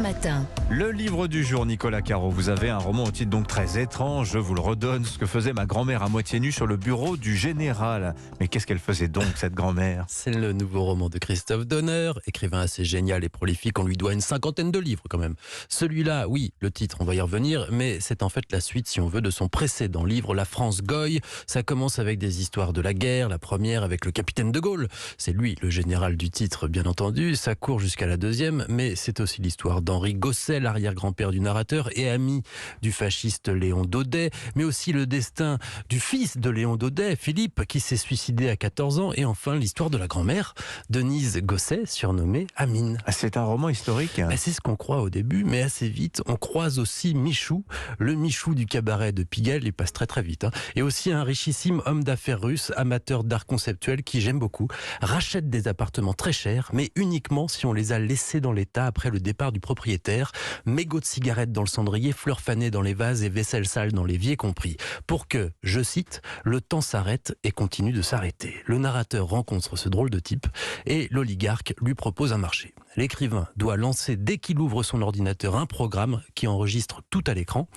matin. Le livre du jour, Nicolas Caro. Vous avez un roman au titre donc très étrange. Je vous le redonne. Ce que faisait ma grand-mère à moitié nue sur le bureau du général. Mais qu'est-ce qu'elle faisait donc, cette grand-mère? C'est le nouveau roman de Christophe Donner, écrivain assez génial et prolifique. On lui doit une cinquantaine de livres quand même. Celui-là, oui, le titre, on va y revenir, mais c'est en fait la suite, si on veut, de son précédent livre, La France Goy. Ça commence avec des histoires de la guerre. La première avec le capitaine de Gaulle. C'est lui, le général du titre, bien entendu. Ça court jusqu'à la deuxième, mais c'est aussi l'histoire d'Henri Gosset, l'arrière-grand-père du narrateur et ami du fasciste Léon Daudet, mais aussi le destin du fils de Léon Daudet, Philippe, qui s'est suicidé à 14 ans, et enfin l'histoire de la grand-mère, Denise Gosset, surnommée Amine. C'est un roman historique. C'est ce qu'on croit au début, mais assez vite, on croise aussi Michou, le Michou du cabaret de Pigalle, il passe très très vite, et aussi un richissime homme d'affaires russe, amateur d'art conceptuel, qui j'aime beaucoup, rachète des appartements très chers, mais uniquement si on les a laissés dans l'état après le départ du propriétaire, mégots de cigarettes dans le cendrier, fleurs fanées dans les vases et vaisselle sale dans l'évier compris, pour que, je cite, le temps s'arrête et continue de s'arrêter. Le narrateur rencontre ce drôle de type et l'oligarque lui propose un marché. L'écrivain doit lancer dès qu'il ouvre son ordinateur un programme qui enregistre tout à l'écran.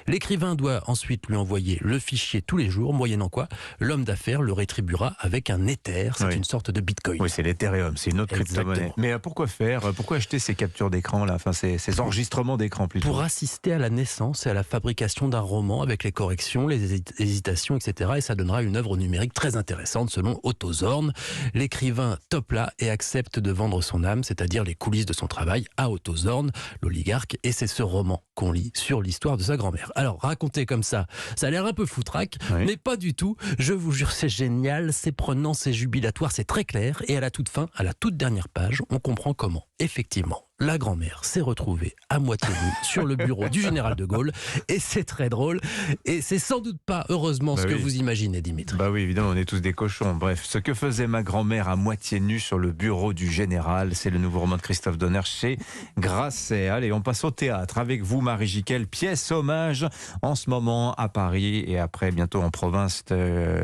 L'écrivain doit ensuite lui envoyer le fichier tous les jours, moyennant quoi l'homme d'affaires le rétribuera avec un Ether, c'est une sorte de bitcoin. Oui, c'est l'Ethereum, c'est une autre crypto-monnaie. Mais pourquoi faire? Pourquoi acheter ces captures d'écran là, enfin ces enregistrements d'écran plutôt? Pour assister à la naissance et à la fabrication d'un roman avec les corrections, les hésitations, etc. Et ça donnera une œuvre numérique très intéressante selon Otto Zorn. L'écrivain top là et accepte de vendre son âme, c'est-à-dire les coulisses de son travail, à Otto Zorn, l'oligarque, et c'est ce roman qu'on lit sur l'histoire de sa grand-mère. Alors, raconté comme ça a l'air un peu foutraque, mais pas du tout. Je vous jure, c'est génial, c'est prenant, c'est jubilatoire, c'est très clair, et à la toute fin, à la toute dernière page, on comprend comment, effectivement, la grand-mère s'est retrouvée à moitié nue sur le bureau du général de Gaulle, et c'est très drôle, et c'est sans doute pas, heureusement, ce que vous imaginez, Dimitri. Bah oui, évidemment, on est tous des cochons. Bref, ce que faisait ma grand-mère à moitié nue sur le bureau du général, c'est le nouveau roman de Christophe Donner chez Grasset. Allez, on passe au théâtre avec vous, Marie Jiquel, pièce hommage en ce moment à Paris et après bientôt en province,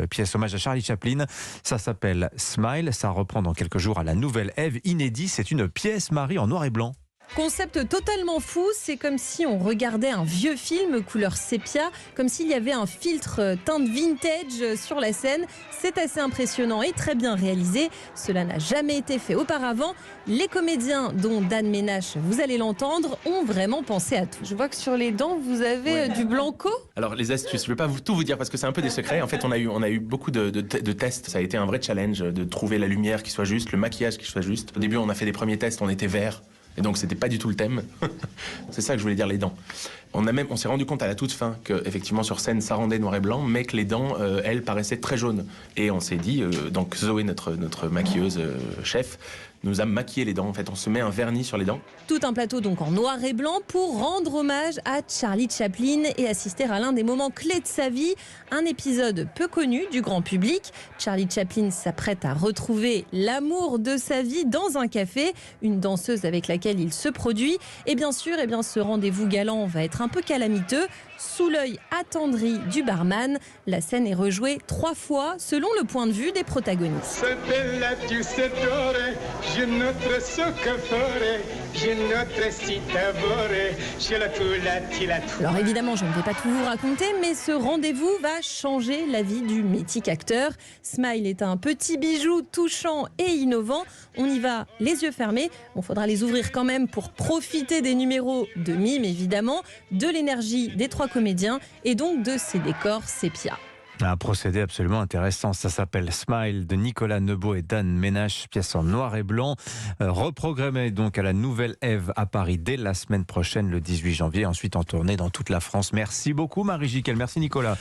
pièce hommage à Charlie Chaplin. Ça s'appelle Smile, ça reprend dans quelques jours à la Nouvelle Ève, inédit. C'est une pièce, Marie, en noir et blanc. Concept totalement fou, c'est comme si on regardait un vieux film couleur sépia, comme s'il y avait un filtre teinte vintage sur la scène. C'est assez impressionnant et très bien réalisé. Cela n'a jamais été fait auparavant. Les comédiens, dont Dan Ménache, vous allez l'entendre, ont vraiment pensé à tout. Je vois que sur les dents, vous avez du blanco. Alors les astuces, je ne vais pas tout vous dire parce que c'est un peu des secrets. En fait, on a eu beaucoup de tests. Ça a été un vrai challenge de trouver la lumière qui soit juste, le maquillage qui soit juste. Au début, on a fait des premiers tests, on était vert. Et donc, c'était pas du tout le thème. C'est ça que je voulais dire, les dents. On s'est rendu compte à la toute fin que, effectivement, sur scène, ça rendait noir et blanc, mais que les dents, elles, paraissaient très jaunes. Et on s'est dit, donc Zoé, notre maquilleuse chef, nous a maquillé les dents. En fait, on se met un vernis sur les dents. Tout un plateau donc en noir et blanc pour rendre hommage à Charlie Chaplin et assister à l'un des moments clés de sa vie. Un épisode peu connu du grand public. Charlie Chaplin s'apprête à retrouver l'amour de sa vie dans un café, une danseuse avec laquelle il se produit. Et bien sûr, ce rendez-vous galant va être un peu calamiteux. Sous l'œil attendri du barman, la scène est rejouée 3 fois selon le point de vue des protagonistes. Alors évidemment, je ne vais pas tout vous raconter, mais ce rendez-vous va changer la vie du mythique acteur. Smile est un petit bijou touchant et innovant. On y va les yeux fermés. Bon, faudra les ouvrir quand même pour profiter des numéros de mime, évidemment, de l'énergie des 3 comédiens et donc de ces décors sépia. Un procédé absolument intéressant. Ça s'appelle Smile de Nicolas Neubaud et Dan Ménache, pièce en noir et blanc. Reprogrammée donc à la Nouvelle Ève à Paris dès la semaine prochaine, le 18 janvier. Ensuite en tournée dans toute la France. Merci beaucoup Marie Jiquel. Merci Nicolas.